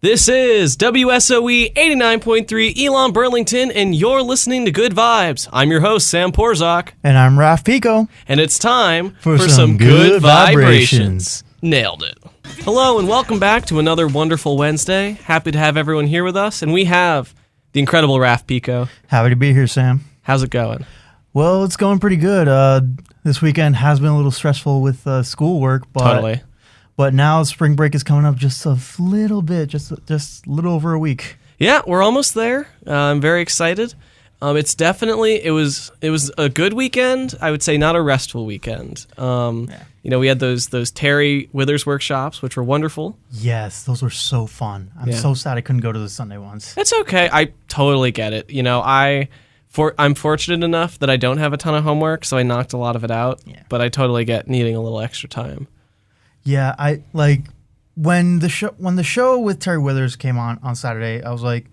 This is WSOE 89.3 Elon Burlington, and you're listening to Good Vibes. I'm your host, Sam Porzak. And I'm Raf Pico. And it's time for some good vibrations. Nailed it. Hello, and welcome back to another wonderful Wednesday. Happy to have everyone here with us, and we have the incredible Raf Pico. Happy to be here, Sam. How's it going? Well, it's going pretty good. This weekend has been a little stressful with schoolwork, but Totally. But now spring break is coming up just a little bit, just a little over a week. Yeah, we're almost there. I'm very excited. It's definitely, it was a good weekend. I would say not a restful weekend. You know, we had those Terry Withers workshops, which were wonderful. Yes, those were so fun. I'm so sad I couldn't go to the Sunday ones. It's okay. I totally get it. You know, I'm fortunate enough that I don't have a ton of homework, so I knocked a lot of it out. Yeah. But I totally get needing a little extra time. Yeah, I like when the show with Terry Withers came on Saturday. I was like,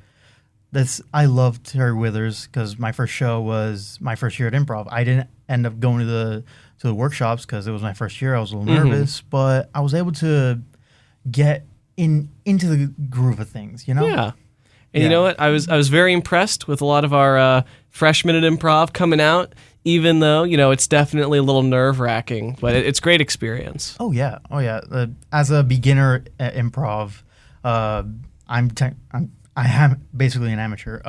I love Terry Withers because my first show was my first year at improv. I didn't end up going to the workshops because it was my first year. I was a little nervous, but I was able to get into the groove of things. You know? Yeah. And you know what? I was very impressed with a lot of our freshmen at improv coming out. Even though, you know, it's definitely a little nerve-wracking, but it's great experience. Oh, yeah. As a beginner at improv, I am basically an amateur.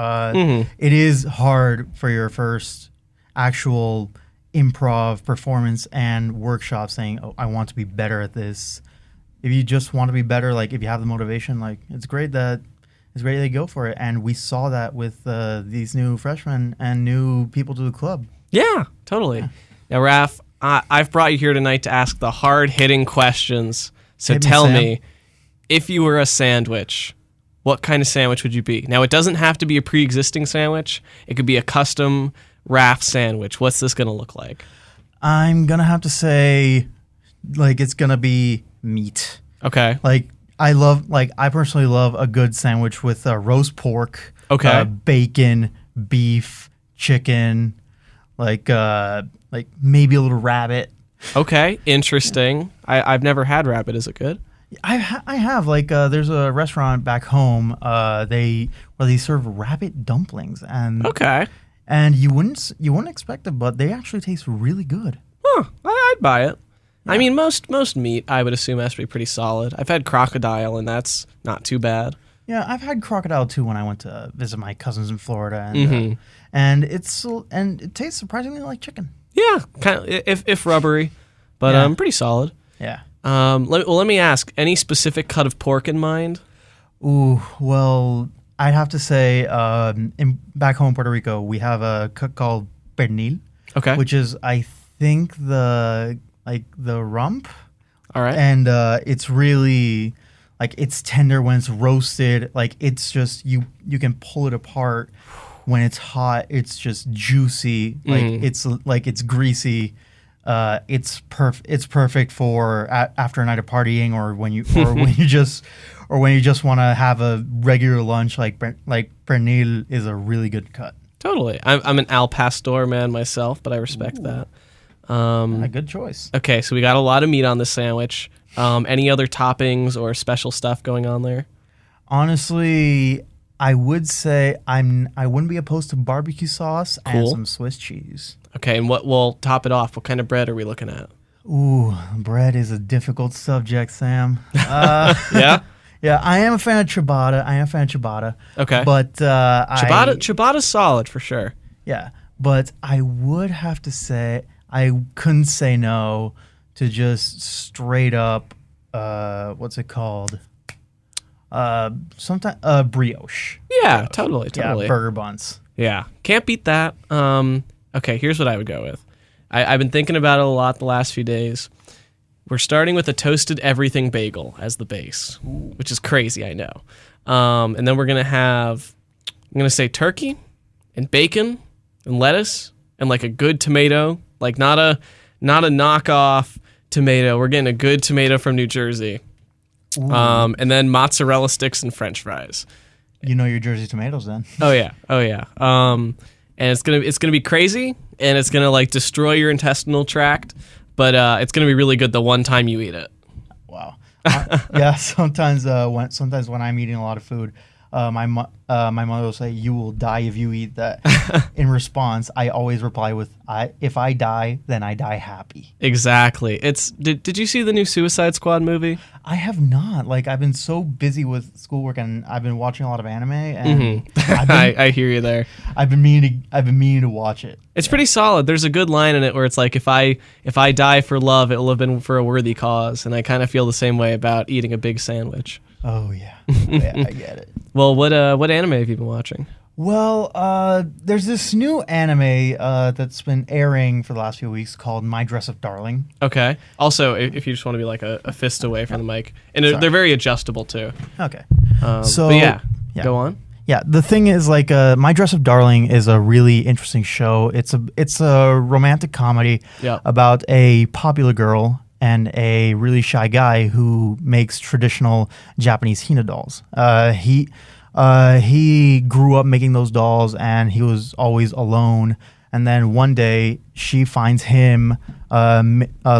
It is hard for your first actual improv performance and workshop saying, oh, I want to be better at this. If you just want to be better, like if you have the motivation, like it's great that they go for it. And we saw that with these new freshmen and new people to the club. Yeah, totally. Yeah. Now, Raf, I've brought you here tonight to ask the hard-hitting questions. So tell me, if you were a sandwich, what kind of sandwich would you be? Now, it doesn't have to be a pre-existing sandwich. It could be a custom Raf sandwich. What's this going to look like? I'm going to have to say, like, it's going to be meat. Okay. I personally love a good sandwich with roast pork, bacon, beef, chicken, like maybe a little rabbit. Okay, interesting. I've never had rabbit. Is it good? I have. There's a restaurant back home. They serve rabbit dumplings, and you wouldn't expect it, but they actually taste really good. Huh? I'd buy it. Yeah. I mean, most meat I would assume has to be pretty solid. I've had crocodile, and that's not too bad. Yeah, I've had crocodile too when I went to visit my cousins in Florida, and it tastes surprisingly like chicken. Yeah, kind of if rubbery, but pretty solid. Yeah. Let me ask: any specific cut of pork in mind? Ooh, well, I'd have to say, back home in Puerto Rico, we have a cut called pernil. Okay. Which is, I think, the rump. All right. And it's really, like, it's tender when it's roasted. Like, it's just, you can pull it apart. When it's hot, it's just juicy. Like, it's greasy. It's perfect for after a night of partying, or when you just want to have a regular lunch. Like pernil is a really good cut. Totally. I'm an al pastor man myself, but I respect that. A good choice. Okay, so we got a lot of meat on this sandwich. Any other toppings or special stuff going on there? Honestly, I would say I wouldn't be opposed to barbecue sauce and some Swiss cheese. Okay, and what will top it off? What kind of bread are we looking at? Ooh, bread is a difficult subject, Sam. Yeah? Yeah, I am a fan of ciabatta. Okay. But ciabatta's solid for sure. Yeah, but I would have to say I couldn't say no to just straight up what's it called? Sometimes brioche. Yeah, totally. Yeah, burger buns. Yeah, can't beat that. Okay, here's what I would go with. I've been thinking about it a lot the last few days. We're starting with a toasted everything bagel as the base, which is crazy, I know. And then we're gonna say turkey and bacon and lettuce and like a good tomato, like not a knockoff tomato. We're getting a good tomato from New Jersey. And then mozzarella sticks and French fries. You know your Jersey tomatoes then. Oh yeah. And it's gonna be crazy, and it's gonna like destroy your intestinal tract, but it's gonna be really good the one time you eat it. Wow. Yeah, sometimes when I'm eating a lot of food, my mother will say, "You will die if you eat that." In response, I always reply with, "If I die, then I die happy." Exactly. Did you see the new Suicide Squad movie? I have not. Like, I've been so busy with schoolwork, and I've been watching a lot of anime, and I hear you there. I've been meaning to watch it. It's pretty solid. There's a good line in it where it's like, if I die for love, it will have been for a worthy cause. And I kind of feel the same way about eating a big sandwich. Oh yeah, yeah, I get it. Well, what anime have you been watching? Well, there's this new anime that's been airing for the last few weeks called My Dress Up Darling. Okay. Also, if you just want to be like a fist away from the mic, and they're very adjustable too. Okay. But yeah, go on. Yeah, the thing is, like, My Dress Up Darling is a really interesting show. It's a romantic comedy about a popular girl and a really shy guy who makes traditional Japanese Hina dolls. He grew up making those dolls, and he was always alone. And then one day, she finds him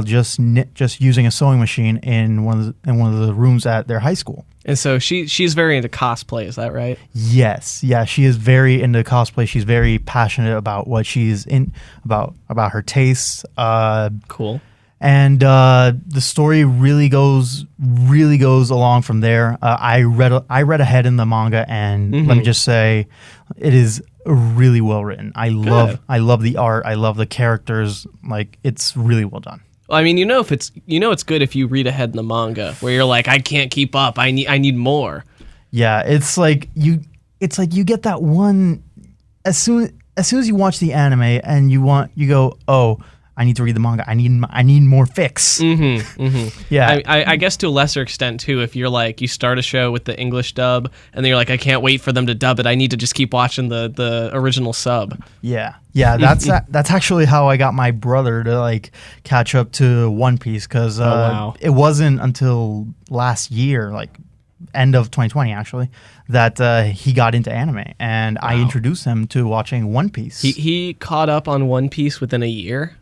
just using a sewing machine in one of the rooms at their high school. And so she's very into cosplay. Is that right? Yes, yeah, she is very into cosplay. She's very passionate about what she's in about her tastes. Cool. And the story really goes along from there. I read ahead in the manga, and let me just say, it is really well written. I love the art. I love the characters. Like, it's really well done. Well, I mean, it's good if you read ahead in the manga, where you're like, I can't keep up. I need more. Yeah, it's like you get that one as soon as you watch the anime, and you go, oh, I need to read the manga. I need more fix. Yeah, I guess to a lesser extent too. If you're like, you start a show with the English dub, and then you're like, I can't wait for them to dub it. I need to just keep watching the original sub. Yeah. That's actually how I got my brother to like catch up to One Piece, because it wasn't until last year, like end of 2020 actually, that he got into anime, and I introduced him to watching One Piece. He caught up on One Piece within a year.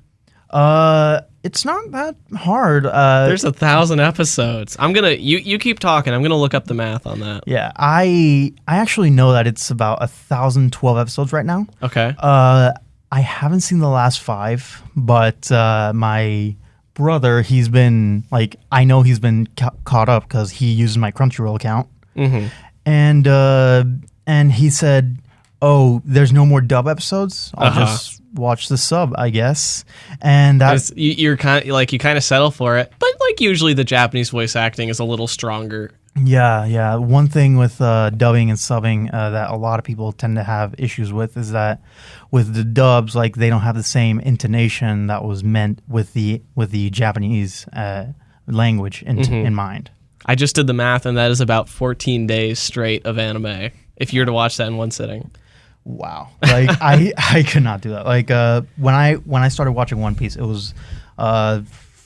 It's not that hard. There's 1,000 episodes. You keep talking. I'm gonna look up the math on that. Yeah, I actually know that it's about 1,012 episodes right now. Okay. I haven't seen the last 5, but my brother, he's been like, I know he's been caught up because he uses my Crunchyroll account, and he said, "Oh, there's no more dub episodes. I'll just watch the sub, I guess." And that's you kind of settle for it, but like usually the Japanese voice acting is a little stronger. Yeah. One thing with dubbing and subbing that a lot of people tend to have issues with is that with the dubs, like, they don't have the same intonation that was meant with the Japanese language in mind. I just did the math, and that is about 14 days straight of anime if you were to watch that in one sitting. Wow. Like, I could not do that. Like, when I started watching One Piece, it was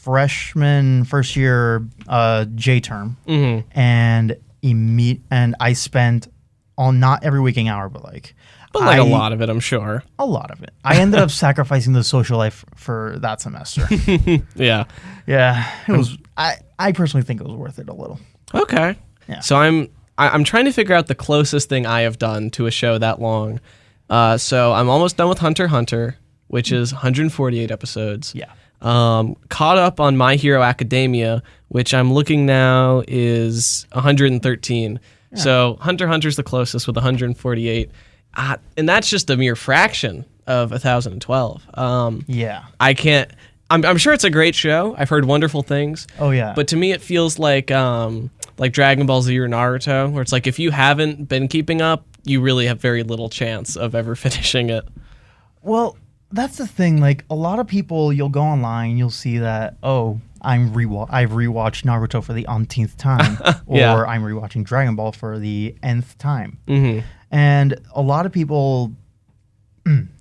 freshman first year J term, and I spent not every waking hour, but a lot of it, I'm sure. A lot of it. I ended up sacrificing the social life for that semester. Yeah. It was. I personally think it was worth it a little. Okay. Yeah. So I'm trying to figure out the closest thing I have done to a show that long. So I'm almost done with Hunter x Hunter, which is 148 episodes. Yeah. Caught up on My Hero Academia, which I'm looking now is 113. Yeah. So Hunter x Hunter's the closest with 148. And that's just a mere fraction of 1012. Yeah. I can't... I'm sure it's a great show. I've heard wonderful things. Oh, yeah. But to me, it feels like Dragon Ball Z or Naruto, where it's like, if you haven't been keeping up, you really have very little chance of ever finishing it. Well, that's the thing. Like, a lot of people, you'll go online, you'll see that, oh, I've rewatched Naruto for the umpteenth time, or I'm rewatching Dragon Ball for the nth time. And a lot of people,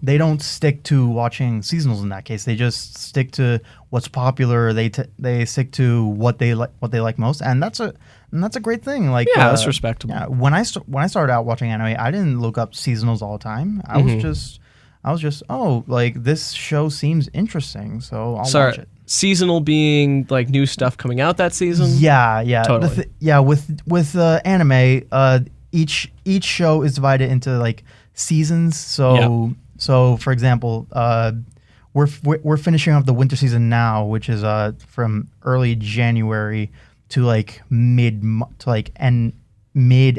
they don't stick to watching seasonals in that case. They just stick to what's popular. They stick to what they like most, and that's a great thing. Like, that's respectable. Yeah, when I started out watching anime, I didn't look up seasonals all the time. I was just, oh, like, this show seems interesting, so I'll watch it. seasonal being like new stuff coming out that season? Yeah. Totally. With anime, each show is divided into like seasons. So for example, we're finishing up the winter season now, which is from early January to like mid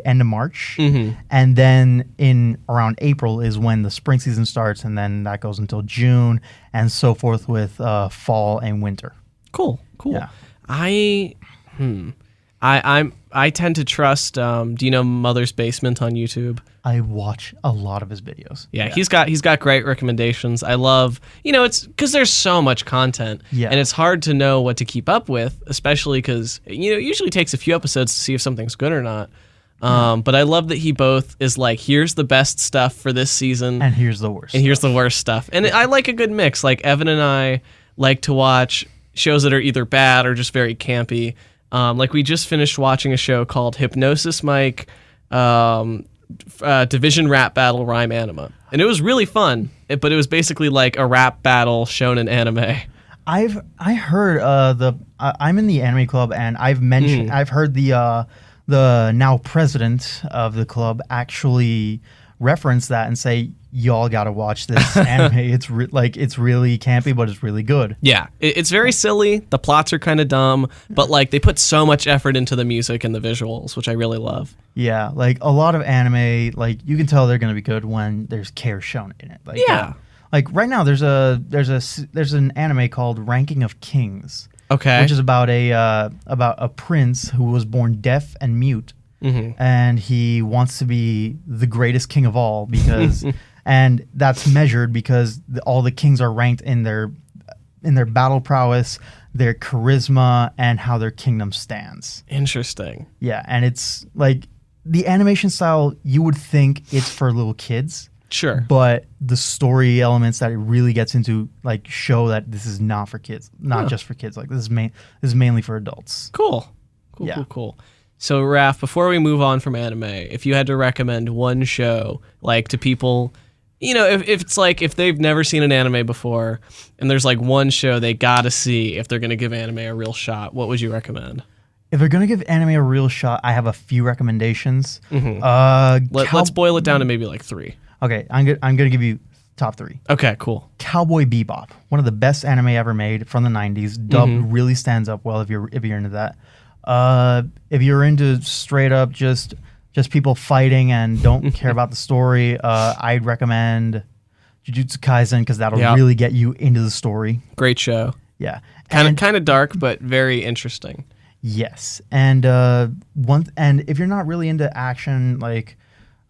end of March, and then in around April is when the spring season starts, and then that goes until June, and so forth with fall and winter. Cool. Yeah. I tend to trust. Do you know Mother's Basement on YouTube? I watch a lot of his videos. Yeah, he's got great recommendations. I love, it's because there's so much content, and it's hard to know what to keep up with, especially because it usually takes a few episodes to see if something's good or not. But I love that he both is like, here's the best stuff for this season, and here's the worst, and here's the worst stuff. And I like a good mix. Like Evan and I like to watch shows that are either bad or just very campy. Like we just finished watching a show called Hypnosis Mike. Division rap battle rhyme anima, and it was really fun, but it was basically like a rap battle shown in anime. I heard I'm in the anime club, and I've heard the now president of the club actually reference that and say, y'all gotta watch this anime. It's really campy, but it's really good. Yeah, it's very silly. The plots are kind of dumb, but like they put so much effort into the music and the visuals, which I really love. Yeah, like a lot of anime, like you can tell they're gonna be good when there's care shown in it. Like, like right now, there's an anime called Ranking of Kings. Okay, which is about a prince who was born deaf and mute, and he wants to be the greatest king of all because. And that's measured because all the kings are ranked in their battle prowess, their charisma, and how their kingdom stands. Interesting. Yeah, and it's like the animation style, you would think it's for little kids. Sure. But the story elements that it really gets into like show that this is not for kids, not just for kids. Like this is mainly for adults. Cool. So Raph, before we move on from anime, if you had to recommend one show like to people, if it's like if they've never seen an anime before and there's like one show they gotta see if they're gonna give anime a real shot, what would you recommend? If they're gonna give anime a real shot, I have a few recommendations. Let's boil it down to maybe like 3. Okay, I'm gonna give you top 3. Okay, cool. Cowboy Bebop, one of the best anime ever made from the 90s. Dubbed really stands up well if you're into that. If you're into straight up just people fighting and don't care about the story, I'd recommend Jujutsu Kaisen because that'll really get you into the story. Great show. Yeah, kind of dark but very interesting. Yes, and if you're not really into action like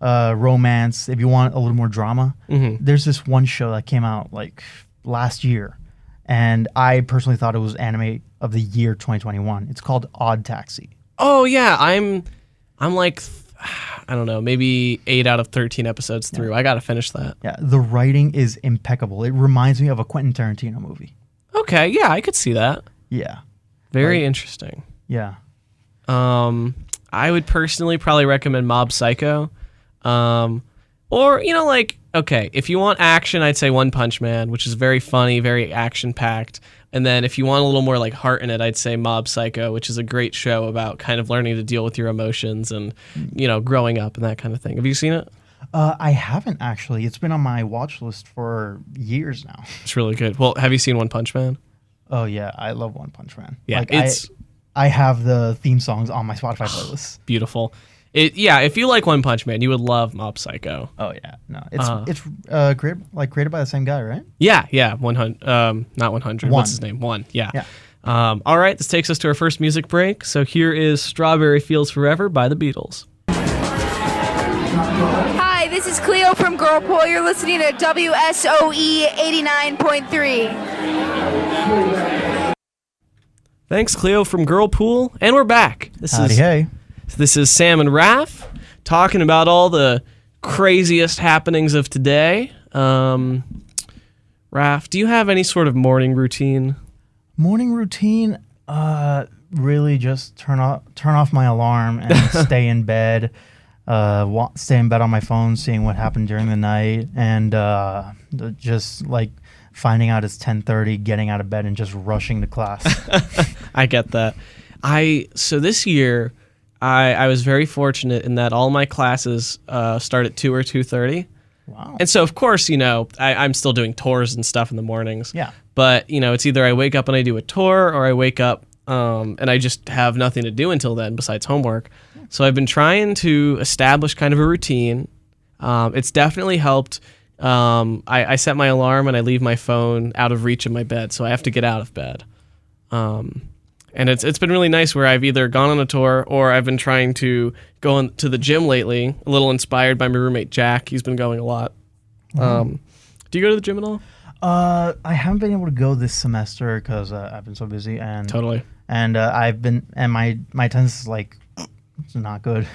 romance, if you want a little more drama, there's this one show that came out like last year, and I personally thought it was anime of the year 2021. It's called Odd Taxi. Oh yeah, I'm like, I don't know, maybe 8 out of 13 episodes through. Yeah. I gotta finish that. Yeah, the writing is impeccable. It reminds me of a Quentin Tarantino movie. Okay, yeah, I could see that. Yeah. Very interesting. Yeah. I would personally probably recommend Mob Psycho. Or, okay, if you want action, I'd say One Punch Man, which is very funny, very action-packed. And then if you want a little more like heart in it, I'd say Mob Psycho, which is a great show about kind of learning to deal with your emotions and, growing up and that kind of thing. Have you seen it? I haven't actually. It's been on my watch list for years now. It's really good. Well, have you seen One Punch Man? Oh, yeah. I love One Punch Man. Yeah, I have the theme songs on my Spotify playlist. Beautiful. If you like One Punch Man, you would love Mob Psycho. Oh yeah, no, it's created by the same guy, right? Yeah, 100. Not 100. What's his name? 1. Yeah. All right, this takes us to our first music break. So here is "Strawberry Fields Forever" by the Beatles. Hi, this is Cleo from Girlpool. You're listening to WSOE 89.3. Thanks, Cleo from Girlpool, and we're back. This is Sam and Raph talking about all the craziest happenings of today. Raph, do you have any sort of morning routine? Morning routine? Really just turn off my alarm and stay in bed. Stay in bed on my phone, seeing what happened during the night, and just like finding out it's 10:30, getting out of bed and just rushing to class. I get that. So this year, I was very fortunate in that all my classes start at 2 or 2:30. Wow. And so, of course, I'm still doing tours and stuff in the mornings. Yeah. But, it's either I wake up and I do a tour, or I wake up and I just have nothing to do until then besides homework. So I've been trying to establish kind of a routine. It's definitely helped. I set my alarm and I leave my phone out of reach of my bed, so I have to get out of bed. And it's been really nice where I've either gone on a tour or I've been trying to go to the gym lately, a little inspired by my roommate Jack. He's been going a lot. Do you go to the gym at all? I haven't been able to go this semester because I've been so busy, and Totally. And my attendance is like it's not good.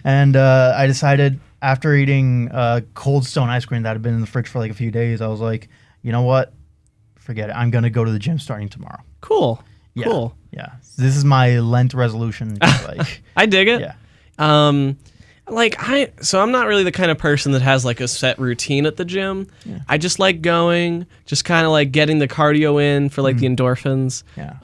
And I decided after eating Cold Stone ice cream that had been in the fridge for like a few days, I was like, you know what? Forget it. I'm gonna go to the gym starting tomorrow. Cool. Yeah. Cool. Yeah. This is my Lent resolution. Like, I dig it. yeah. So I'm not really the kind of person that has like a set routine at the gym. Yeah. I just like going, just kind of like getting the cardio in for like the endorphins. Yeah.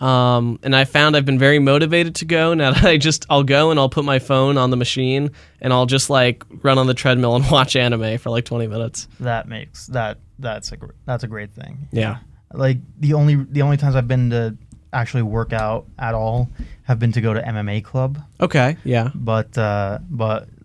And I found I've been very motivated to go now that I'll go and I'll put my phone on the machine and I'll just like run on the treadmill and watch anime for like 20 minutes. That's a great thing. Yeah. Like the only times I've been to actually work out at all have been to go to MMA club. Okay. Yeah. But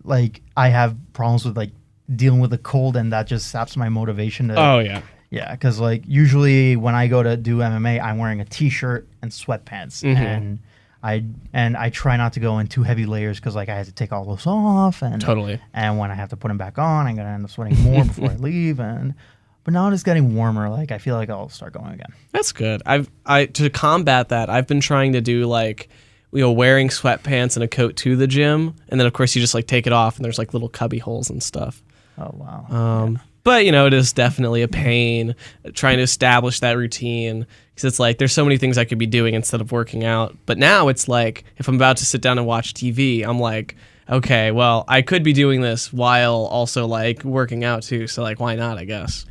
like I have problems with like dealing with the cold, and that just saps my motivation to. Oh yeah. Yeah, because like usually when I go to do MMA, I'm wearing a t-shirt and sweatpants, and I try not to go in too heavy layers because like I have to take all those off, and Totally. and when I have to put them back on, I'm gonna end up sweating more before I leave, but now it's getting warmer. Like I feel like I'll start going again. That's good. To combat that, I've been trying to do like, wearing sweatpants and a coat to the gym, and then of course you just like take it off, and there's like little cubby holes and stuff. Oh wow. But it is definitely a pain trying to establish that routine, because it's like there's so many things I could be doing instead of working out. But now it's like if I'm about to sit down and watch TV, I'm like, okay, well I could be doing this while also like working out too. So like why not? I guess.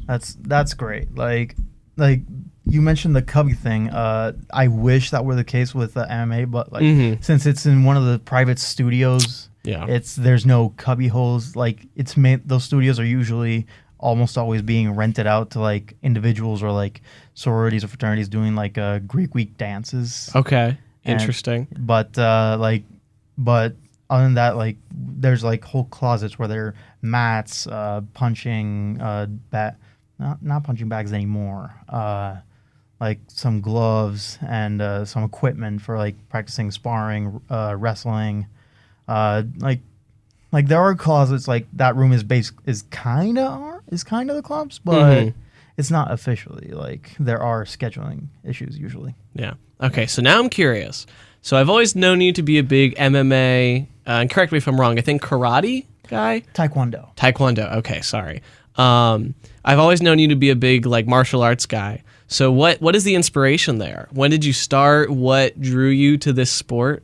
That's great. Like you mentioned the cubby thing. I wish that were the case with MMA, but like since it's in one of the private studios, yeah, there's no cubby holes. Like those studios are usually almost always being rented out to like individuals or like sororities or fraternities doing like Greek week dances. Okay, interesting. But other than that, like there's like whole closets where there are mats, punching not punching bags anymore. Like some gloves and some equipment for like practicing sparring, wrestling. Like there are closets. Like that room is kind of the clubs, but it's not officially. Like there are scheduling issues usually. Yeah. Okay. So now I'm curious. So I've always known you to be a big MMA, and correct me if I'm wrong, I think karate guy? Taekwondo. Okay, sorry. I've always known you to be a big like martial arts guy. So what is the inspiration there? When did you start? What drew you to this sport?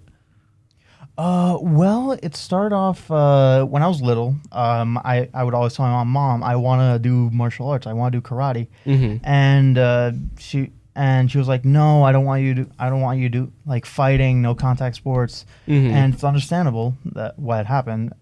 Well, it started off when I was little. I would always tell my mom, I want to do martial arts. I want to do karate. And she was like, no, I don't want you to do like fighting, no contact sports. And it's understandable that what happened.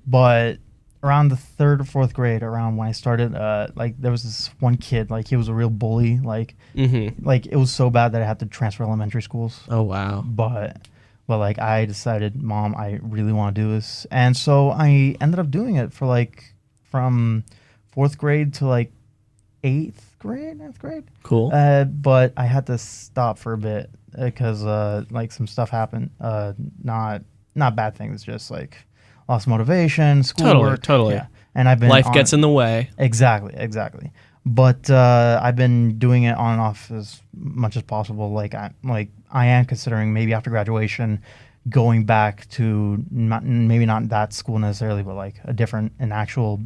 But around the 3rd or 4th grade, around when I started, like there was this one kid, like he was a real bully. Like it was so bad that I had to transfer elementary schools. Oh wow! But like I decided, Mom, I really want to do this, and so I ended up doing it for like from 4th grade to like 9th grade. Cool. But I had to stop for a bit because like some stuff happened. Not bad things, just like lost motivation, schoolwork. Totally. Yeah. And I've been life gets in the way. Exactly. But I've been doing it on and off as much as possible. Like I am considering maybe after graduation going back to maybe not that school necessarily, but like an actual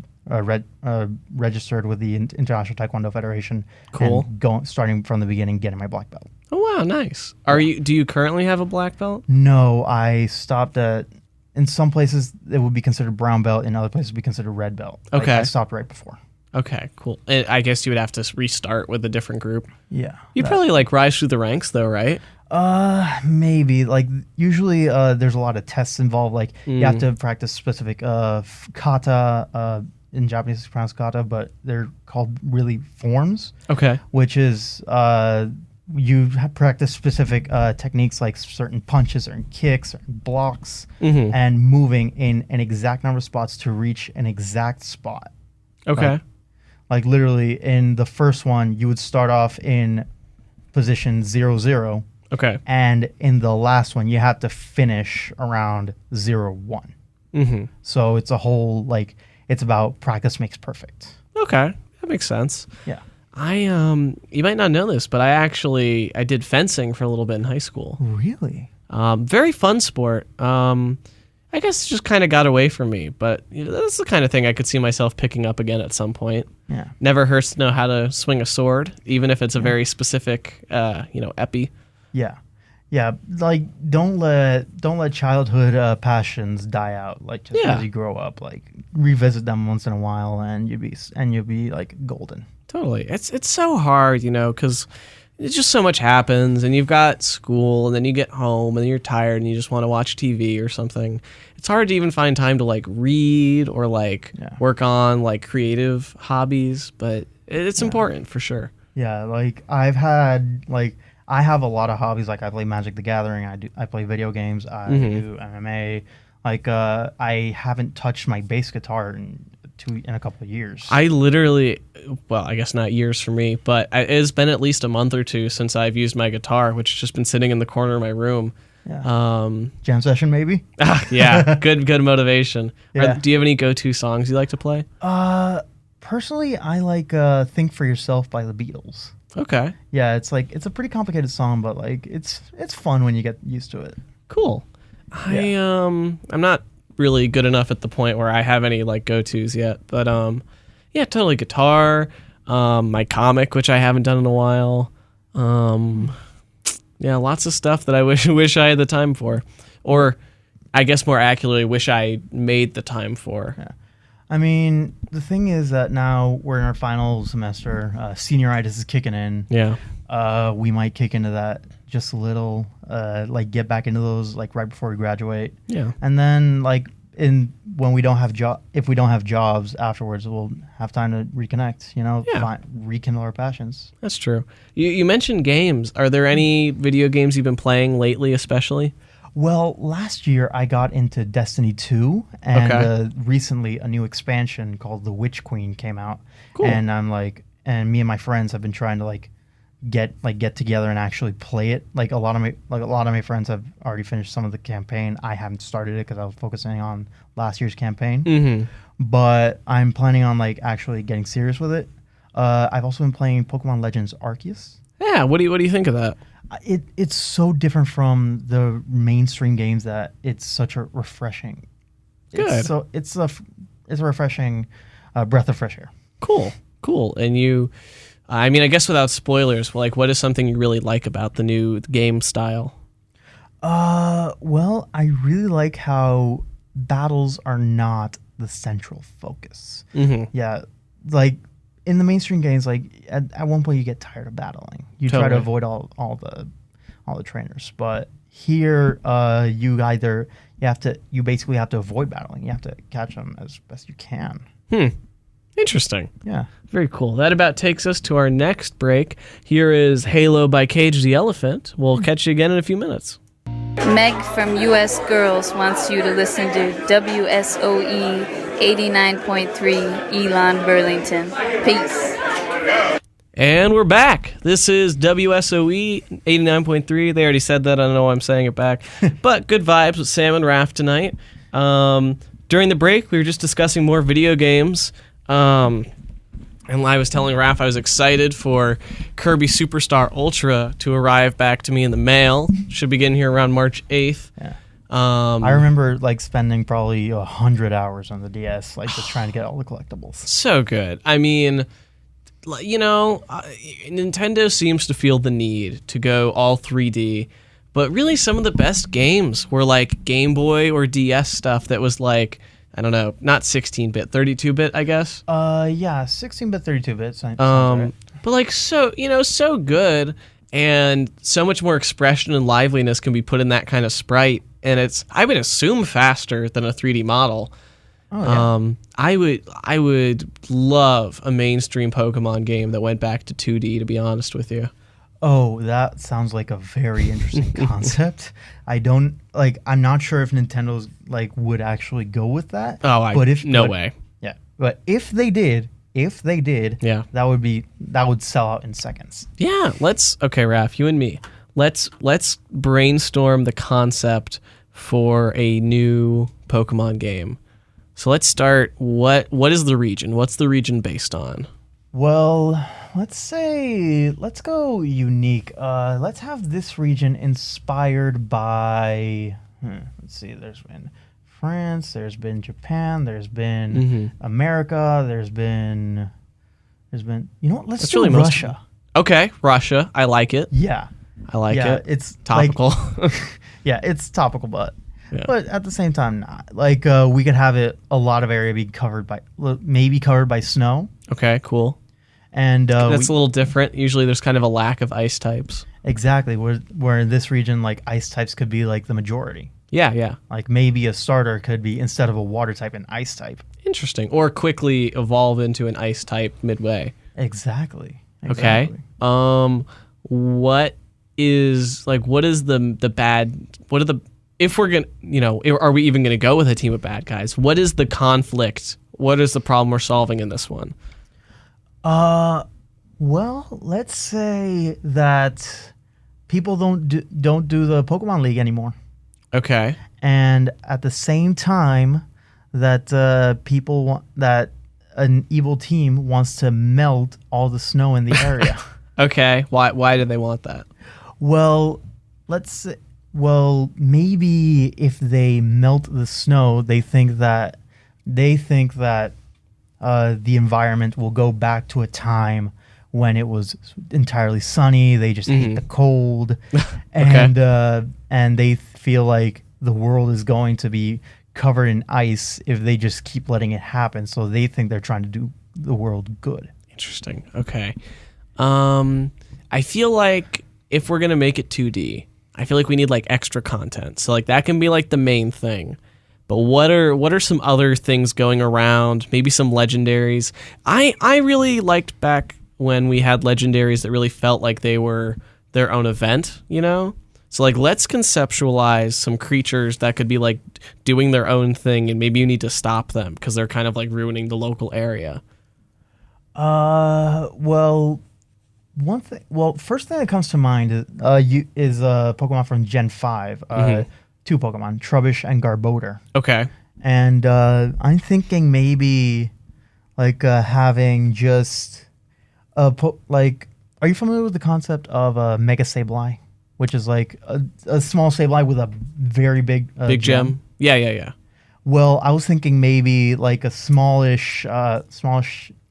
registered with the International Taekwondo Federation. Cool. And starting from the beginning, getting my black belt. Oh wow, nice. Do you currently have a black belt? No, I stopped at. In some places, it would be considered brown belt. In other places, it would be considered red belt. Okay. I stopped right before. Okay, cool. And I guess you would have to restart with a different group. Yeah. You'd probably like rise through the ranks though, right? Maybe. Like usually there's a lot of tests involved. Like you have to practice specific kata, in Japanese it's pronounced kata, but they're called really forms. Okay. Which is practice specific techniques like certain punches or kicks or blocks and moving in an exact number of spots to reach an exact spot. Okay. Like literally in the first one, you would start off in position 0-0. Okay. And in the last one, you have to finish around 0-1. So it's a whole, like, it's about practice makes perfect. Okay. That makes sense. Yeah. You might not know this, but I did fencing for a little bit in high school. Really? Very fun sport. I guess it just kind of got away from me, but that's the kind of thing I could see myself picking up again at some point. Yeah. Never hurts to know how to swing a sword, even if it's a very specific, epi. Yeah. Yeah, like don't let childhood passions die out. Like just as you grow up, like revisit them once in a while, and you'll be like golden. Totally, it's so hard, because it's just so much happens, and you've got school, and then you get home, and then you're tired, and you just want to watch TV or something. It's hard to even find time to like read or like work on like creative hobbies, but it's important for sure. Yeah, like I have a lot of hobbies. Like I play Magic the Gathering. I play video games. I do MMA. Like I haven't touched my bass guitar in a couple of years. I literally, well, I guess not years for me, but it's been at least a month or two since I've used my guitar, which has just been sitting in the corner of my room. Yeah. Jam session maybe. Yeah, good motivation. Yeah. Do you have any go-to songs you like to play? Personally, I like "Think for Yourself" by the Beatles. Okay. Yeah, it's a pretty complicated song, but like it's fun when you get used to it. Cool. Yeah. I'm not really good enough at the point where I have any like go-tos yet, but yeah, totally guitar, my comic, which I haven't done in a while. Yeah, lots of stuff that I wish I had the time for, or I guess more accurately, wish I made the time for. Yeah. I mean, the thing is that now we're in our final semester. Senioritis is kicking in. Yeah. We might kick into that just a little, like get back into those like right before we graduate. Yeah. And then like when we don't have if we don't have jobs afterwards, we'll have time to reconnect. Rekindle our passions. That's true. You mentioned games. Are there any video games you've been playing lately, especially? Well, last year I got into Destiny 2, and recently a new expansion called The Witch Queen came out. Cool. And me and my friends have been trying to get together and actually play it. Like a lot of my friends have already finished some of the campaign. I haven't started it because I was focusing on last year's campaign. Mm-hmm. But I'm planning on like actually getting serious with it. I've also been playing Pokemon Legends Arceus. Yeah. What do you think of that? It's so different from the mainstream games that it's such a refreshing. Good. It's a refreshing breath of fresh air. Cool. And I mean, I guess without spoilers, like, what is something you really like about the new game style? Well, I really like how battles are not the central focus. Mm-hmm. Yeah, like in the mainstream games, like at one point you get tired of battling. You try to avoid all the trainers, but here you basically have to avoid battling. You have to catch them as best you can. Interesting. Yeah. Very cool. That about takes us to our next break. Here is Halo by Cage the Elephant. We'll catch you again in a few minutes. Meg from US Girls wants you to listen to WSOE 89.3 Elon, Burlington. Peace. And we're back. This is WSOE 89.3. They already said that. I don't know why I'm saying it back. But good vibes with Sam and Raph tonight. During the break, we were just discussing more video games. And I was telling Raph I was excited for Kirby Superstar Ultra to arrive back to me in the mail. Should be getting here around March 8th. Yeah. I remember like spending probably 100 hours on the DS, like just trying to get all the collectibles. So good. I mean, Nintendo seems to feel the need to go all 3D, but really some of the best games were like Game Boy or DS stuff that was like I don't know, not 16-bit, 32-bit, I guess. Yeah, 16-bit, 32-bit. Sounds right. But like so good, and so much more expression and liveliness can be put in that kind of sprite, and it's, I would assume, faster than a 3D model. Oh, yeah. I would love a mainstream Pokemon game that went back to 2D, to be honest with you. Oh, that sounds like a very interesting concept. I'm not sure if Nintendo's would actually go with that. No way. Yeah, but if they did, Yeah. that would sell out in seconds. Yeah, okay, Raph, you and me. Let's brainstorm the concept for a new Pokemon game. So let's start. What is the region? What's the region based on? Well, let's go unique. Let's have this region inspired by. Let's see. There's been France. There's been Japan. There's been America. There's been. You know what? Let's do Russia. Okay, Russia. I like it. Yeah. I like it. It's topical. Yeah, it's topical, but. Yeah. But at the same time, not. We could have a lot of area be covered by snow. Okay, cool. And that's a little different. Usually there's kind of a lack of ice types. Exactly. Where in this region, ice types could be the majority. Yeah. Maybe a starter could be, instead of a water type, an ice type. Interesting. Or quickly evolve into an ice type midway. Exactly. Okay. What is the bad, if we're going to, are we even going to go with a team of bad guys? What is the conflict? What is the problem we're solving in this one? Well, let's say that people don't do the Pokemon League anymore. Okay. And at the same time that people want that an evil team wants to melt all the snow in the area. Okay. Why do they want that? Well, maybe if they melt the snow, they think that the environment will go back to a time when it was entirely sunny. They just hate the cold, and they feel like the world is going to be covered in ice if they just keep letting it happen. So they think they're trying to do the world good. Interesting. Okay. I feel like if we're gonna make it 2D, I feel like we need extra content. So that can be the main thing. But what are some other things going around? Maybe some legendaries. I really liked back when we had legendaries that really felt like they were their own event, So let's conceptualize some creatures that could be doing their own thing, and maybe you need to stop them because they're kind of ruining the local area. First thing that comes to mind is Pokemon from Gen 5. Two Pokemon, Trubbish and Garbodor. Okay. And I'm thinking maybe having just are you familiar with the concept of a Mega Sableye, which is a small Sableye with a very big gem? Yeah. Well, I was thinking maybe a smallish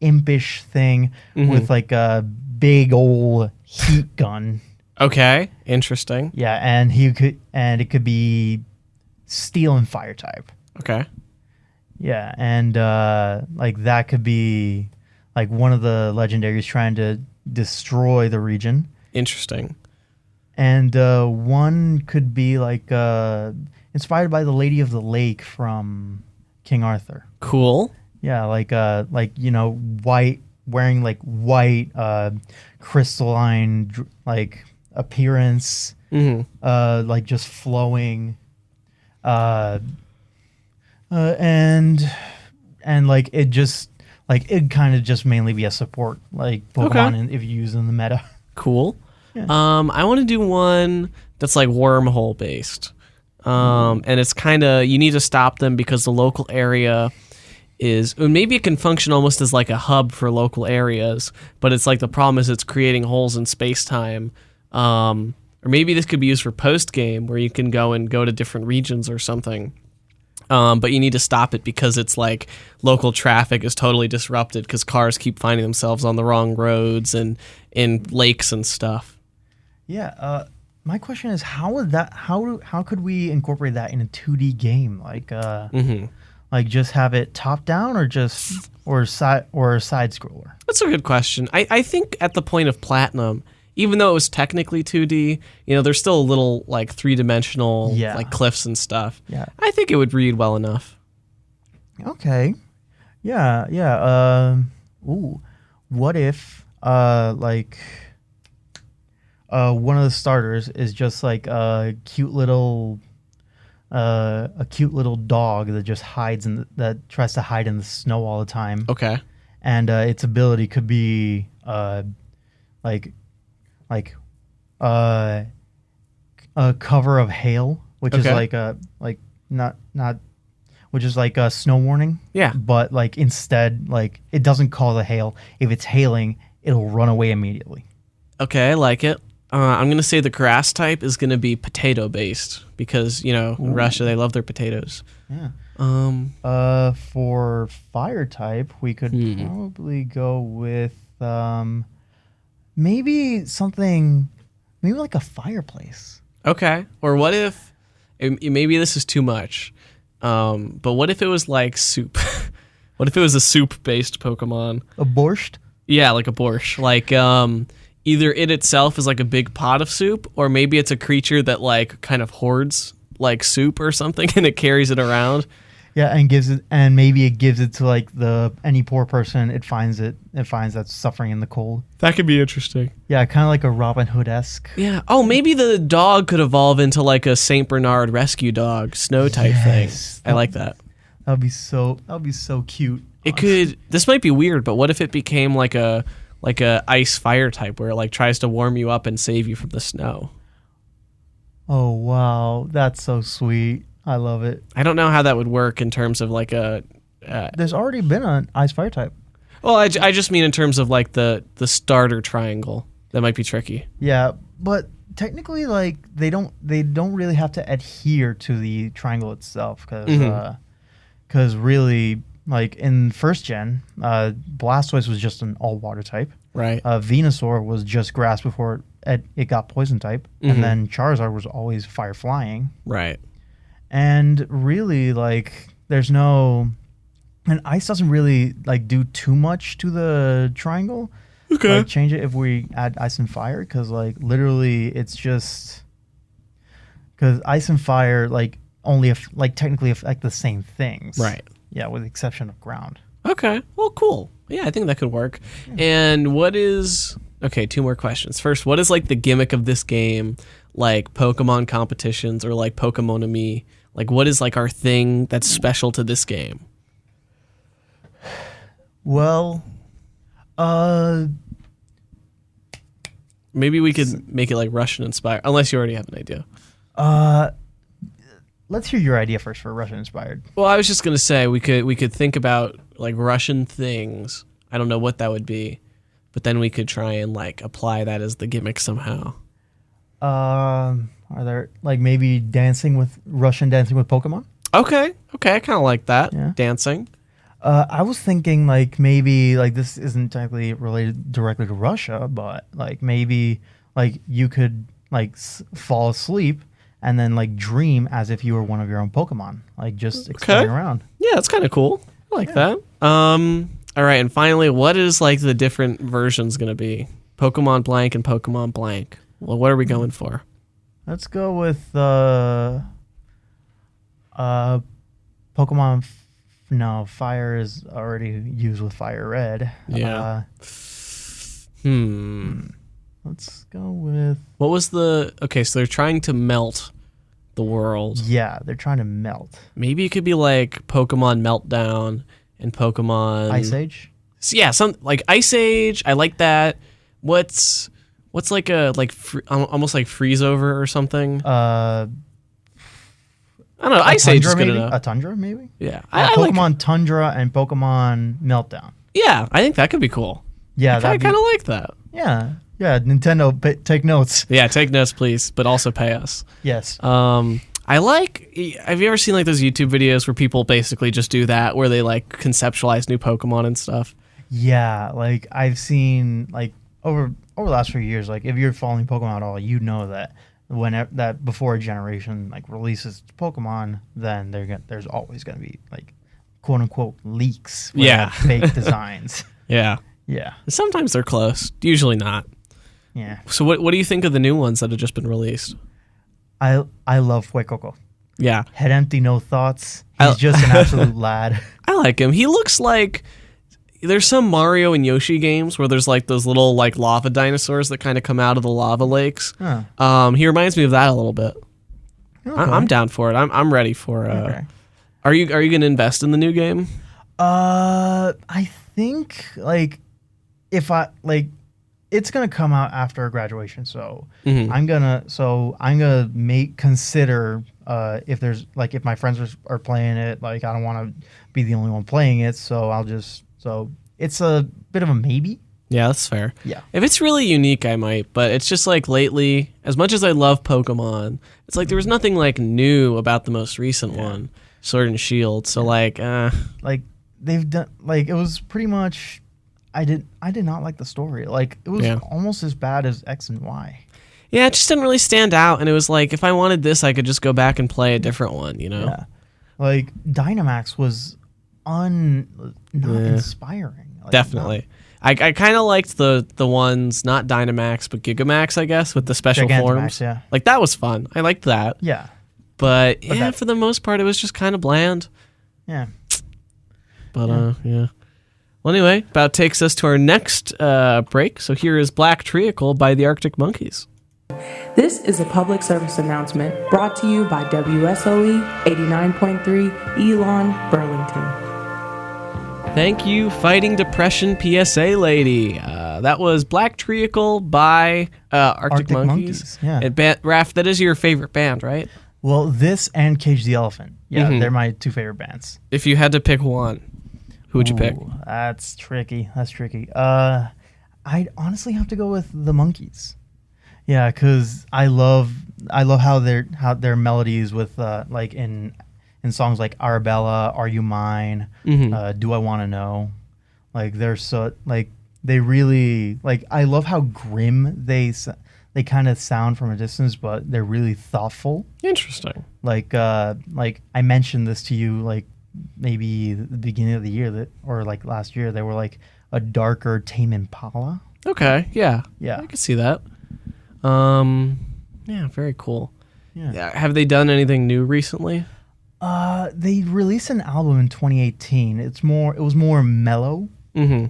impish thing with a big old heat gun. Okay, interesting. Yeah, and it could be steel and fire type. Okay. Yeah, and that could be one of the legendaries trying to destroy the region. Interesting. And one could be inspired by the Lady of the Lake from King Arthur. Cool. Yeah, white, wearing white crystalline appearance, just flowing, and it just it kind of just mainly be a support Pokemon, and if you use in the meta. Cool. Yeah. I want to do one that's wormhole based, and it's kind of, you need to stop them because the local area is, maybe it can function almost as a hub for local areas, but it's the problem is it's creating holes in space-time. Or maybe this could be used for post-game where you can go to different regions or something. But you need to stop it because it's local traffic is totally disrupted because cars keep finding themselves on the wrong roads and in lakes and stuff. Yeah. My question is, how could we incorporate that in a 2D game? like just have it top down or side scroller? That's a good question. I think at the point of Platinum, even though it was technically 2D, there's still a little like 3-dimensional like cliffs and stuff. Yeah. I think it would read well enough. Okay. Yeah. What if one of the starters is just like a cute little dog that just that tries to hide in the snow all the time. Okay. And its ability could be a cover of hail, which is which is like a snow warning. Yeah. But like instead, like it doesn't call the hail. If it's hailing, it'll run away immediately. Okay, I like it. I'm going to say the grass type is going to be potato based because, in Russia, they love their potatoes. Yeah. For fire type, we could probably go with maybe like a fireplace. Okay. Or what if, maybe this is too much, but what if it was like soup? What if it was a soup-based Pokemon? A borscht? Yeah, like a borscht. Like, either it itself is like a big pot of soup, or maybe it's a creature that like kind of hoards like soup or something and it carries it around. Yeah, and maybe it gives it to like any poor person it finds that's suffering in the cold. That could be interesting. Yeah, kind of like a Robin Hood-esque. Yeah. Oh, maybe the dog could evolve into like a Saint Bernard rescue dog, snow type thing. I like that. That'd be so cute. It could. This might be weird, but what if it became like a ice fire type where it like tries to warm you up and save you from the snow? Oh wow, that's so sweet. I love it. I don't know how that would work in terms of like a. There's already been an ice fire type. Well, I just mean in terms of like the starter triangle. That might be tricky. Yeah, but technically, like they don't really have to adhere to the triangle itself because really, like in first gen, Blastoise was just an all water type. Right. Venusaur was just grass before it got poison type, and then Charizard was always fire flying. Right. And really, like, and ice doesn't really like do too much to the triangle. Okay. Like, change it if we add ice and fire, because like literally, it's just because ice and fire like only technically affect the same things. Right. Yeah, with the exception of ground. Okay. Well, cool. Yeah, I think that could work. And what is... Okay, 2 more questions. First, what is like the gimmick of this game? Like Pokemon competitions or like Pokemonami? Like what is like our thing that's special to this game? Well, maybe we could make it like Russian inspired, unless you already have an idea. Let's hear your idea first for Russian inspired. Well, I was just gonna say we could think about like Russian things. I don't know what that would be, but then we could try and like apply that as the gimmick somehow. Are there like maybe Russian dancing with Pokemon? Okay, I kind of like that. Yeah. Dancing. I was thinking like maybe like this isn't technically related directly to Russia, but like maybe like you could like fall asleep and then like dream as if you were one of your own Pokemon, like just exploring around. Yeah, that's kind of cool. I like that. All right, and finally, what is like the different versions going to be? Pokemon blank and Pokemon blank. Well, what are we going for? Let's go with Pokemon. No, fire is already used with Fire Red. Yeah. Let's go with... What was the... Okay, so they're trying to melt the world. Yeah, they're trying to melt. Maybe it could be like Pokemon Meltdown and Pokemon... Ice Age? Yeah, like Ice Age. I like that. What's like a... almost like Freeze Over or something? I don't know. Ice Age is good enough. A Tundra, maybe? Yeah. I Pokemon Tundra and Pokemon Meltdown. Yeah, I think that could be cool. Yeah, I kind of like that. Yeah. Yeah, Nintendo, take notes. Yeah, take notes, please, but also pay us. Yes. I like... Have you ever seen like those YouTube videos where people basically just do that, where they like conceptualize new Pokemon and stuff? Yeah, like I've seen like over the last few years, like if you're following Pokemon at all, you know that before a generation like releases Pokemon, then there's always going to be like quote unquote leaks. Where Yeah. they have fake designs. Yeah. Yeah. Sometimes they're close. Usually not. Yeah. So what do you think of the new ones that have just been released? I love Fuecoco. Yeah. Head empty, no thoughts. He's just an absolute lad. I like him. He looks like there's some Mario and Yoshi games where there's like those little like lava dinosaurs that kind of come out of the lava lakes. Huh. He reminds me of that a little bit. Okay. I'm down for it. I'm ready for. Okay. Are you going to invest in the new game? I think like if I like, it's gonna come out after graduation, so Mhm. I'm gonna consider if there's like if my friends are playing it, like I don't want to be the only one playing it, so it's a bit of a maybe. Yeah, that's fair. Yeah. If it's really unique, I might. But it's just like lately, as much as I love Pokemon, it's like there was nothing like new about the most recent one, Sword and Shield. So like, Like they've done like it was pretty much. I did not like the story. Like it was almost as bad as X and Y. yeah, it just didn't really stand out. And it was like, if I wanted this, I could just go back and play a different one, you know? Yeah. Like Dynamax was not inspiring. Like, Definitely. I kind of liked the ones, not Dynamax, but Gigamax, I guess, with the special Gigantamax, forms. yeah. Like, that was fun. I liked that. Yeah. But yeah, that- for the most part, it was just kind of bland. Yeah. But, yeah. Well, anyway, about takes us to our next break. So here is Black Treacle by the Arctic Monkeys. This is a public service announcement brought to you by WSOE 89.3 Elon, Burlington. Thank you, Fighting Depression PSA lady. That was Black Treacle by Arctic Monkeys. Yeah. Raph, that is your favorite band, right? Well, this and Cage the Elephant. Yeah, Mhm. they're my two favorite bands. If you had to pick one, who would you pick? Ooh, that's tricky. I'd honestly have to go with the Monkeys. Yeah, because I love how their melodies with like in songs like Arabella, Are You Mine, Do I Want to Know, like they're so like they really like I love how grim they kind of sound from a distance, but they're really thoughtful. Interesting. Like I mentioned this to you like maybe the beginning of the year or like last year they were like a darker Tame Impala. Okay, yeah. Yeah. I can see that. Yeah, very cool. Yeah. Have they done anything new recently? They released an album in 2018. It was more mellow. Mm-hmm.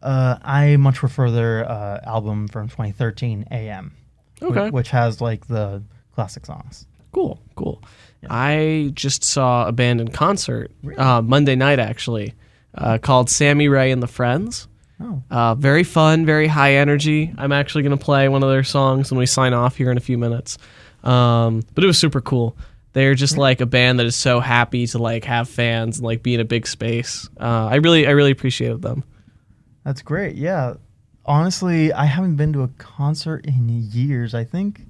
I much prefer their album from 2013, AM. Okay. Which has like the classic songs. Cool. I just saw a band in concert Monday night, actually, called Sammy Ray and the Friends. Oh. Very fun, very high energy. I'm actually going to play one of their songs when we sign off here in a few minutes. But it was super cool. They're just like a band that is so happy to like have fans and like be in a big space. I really appreciated them. That's great. Yeah. Honestly, I haven't been to a concert in years. I think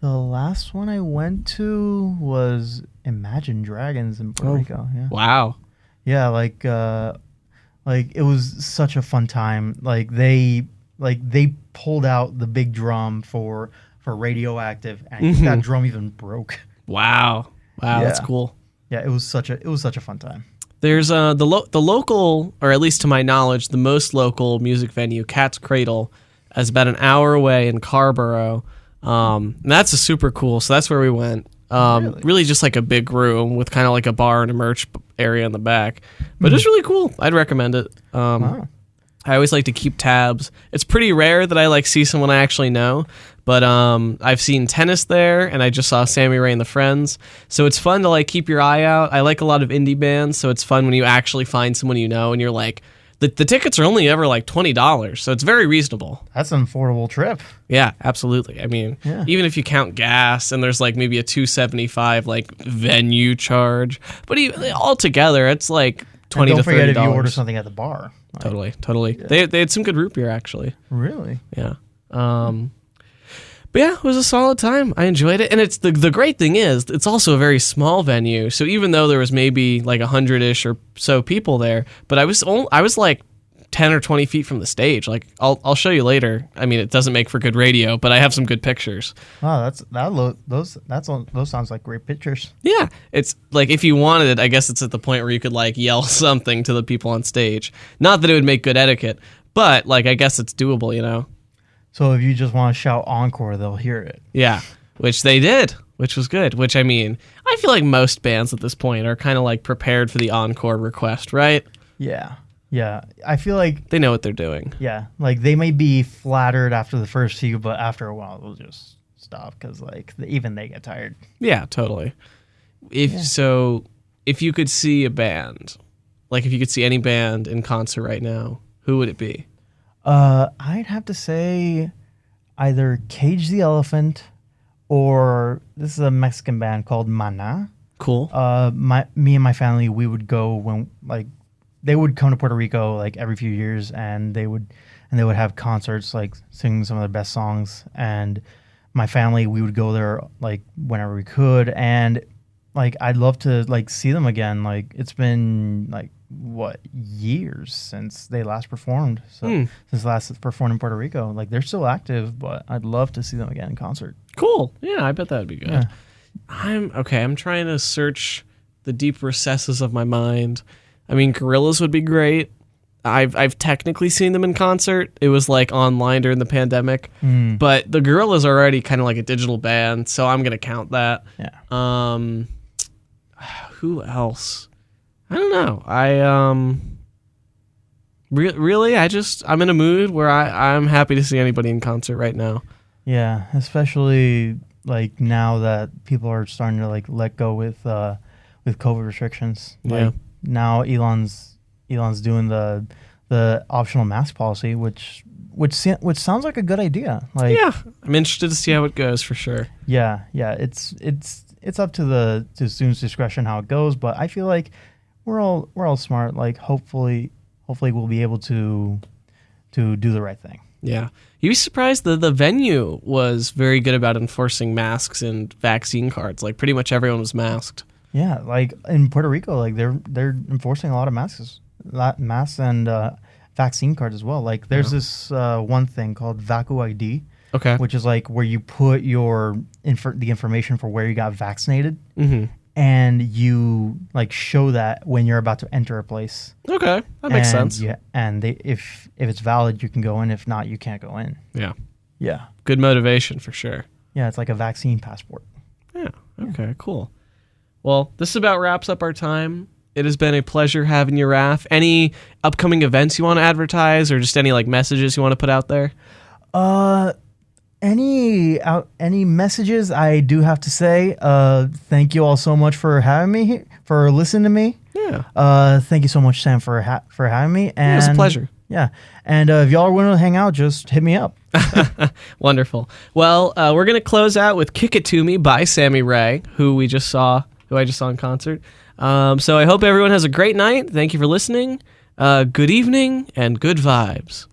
the last one I went to was Imagine Dragons in Puerto Rico. Yeah. Wow. Yeah, like it was such a fun time. Like they pulled out the big drum for Radioactive, and I think that drum even broke. Wow, that's cool. Yeah, it was such a fun time. There's the local, or at least to my knowledge, the most local music venue, Cat's Cradle, is about an hour away in Carborough. And that's a super cool. So that's where we went. Really just like a big room with kind of like a bar and a merch area in the back. But it's really cool. I'd recommend it. Wow. I always like to keep tabs. It's pretty rare that I like see someone I actually know, but I've seen Tennis there, and I just saw Sammy Ray and the Friends. So it's fun to like keep your eye out. I like a lot of indie bands, so it's fun when you actually find someone you know, and you're like, the tickets are only ever like $20, so it's very reasonable. That's an affordable trip. Yeah, absolutely. I mean, even if you count gas, and there's like maybe a $275 like venue charge, but altogether it's like $20 and to $30. don't forget if you order something at the bar. Totally. They had some good root beer, actually. Really? Yeah. But yeah, it was a solid time. I enjoyed it, and it's the great thing is it's also a very small venue. So even though there was maybe like 100-ish or so people there, but I was like 10 or 20 feet from the stage. Like I'll show you later. I mean, it doesn't make for good radio, but I have some good pictures. Wow, those sounds like great pictures. Yeah, it's like if you wanted it, I guess it's at the point where you could like yell something to the people on stage. Not that it would make good etiquette, but like I guess it's doable, you know. So if you just want to shout encore, they'll hear it. Yeah, which they did, which was good. Which I mean, I feel like most bands at this point are kind of like prepared for the encore request, right? Yeah. Yeah, I feel like They know what they're doing. yeah, like they may be flattered after the first few, but after a while they'll just stop because like even they get tired. Yeah, totally. If you could see a band, like if you could see any band in concert right now, who would it be? I'd have to say either Cage the Elephant or this is a Mexican band called Mana. Cool. Me and my family, we would go when like they would come to Puerto Rico like every few years, and they would have concerts like singing some of their best songs. And my family, we would go there like whenever we could, and like I'd love to like see them again. Like it's been like what years since they last performed. So since last performed in Puerto Rico, like they're still active, but I'd love to see them again in concert. Cool. Yeah, I bet that'd be good. Yeah. I'm trying to search the deep recesses of my mind. I mean, Gorillaz would be great. I've technically seen them in concert. It was like online during the pandemic, but the Gorillaz are already kind of like a digital band, so I'm gonna count that. Yeah. Who else? I don't know. Really, I'm in a mood where I'm happy to see anybody in concert right now. Yeah, especially like now that people are starting to like let go with COVID restrictions. Yeah. Like now Elon's doing the optional mask policy, which sounds like a good idea. Like Yeah, I'm interested to see how it goes for sure. yeah, it's up to students' discretion how it goes, but I feel like we're all smart. Like hopefully we'll be able to do the right thing. Yeah. You'd be surprised that the venue was very good about enforcing masks and vaccine cards. Like pretty much everyone was masked. Yeah, like in Puerto Rico, like they're enforcing a lot of masks and vaccine cards as well. Like there's this one thing called Vacu ID, Okay. which is like where you put the information for where you got vaccinated, and you like show that when you're about to enter a place. Okay. That makes sense. Yeah, and if it's valid, you can go in. If not, you can't go in. Yeah. Yeah, Good motivation for sure. yeah, it's like a vaccine passport. Yeah. Okay, cool. Well, this about wraps up our time. It has been a pleasure having you, Raph. Any upcoming events you want to advertise or just any like messages you want to put out there? Any messages? I do have to say, thank you all so much for having me here, for listening to me. Yeah. Thank you so much, Sam, for having me. And It was a pleasure. Yeah, and if y'all want to hang out, just hit me up. Wonderful. Well, we're going to close out with Kick It To Me by Sammy Ray, who I just saw in concert. So I hope everyone has a great night. Thank you for listening. Good evening and good vibes.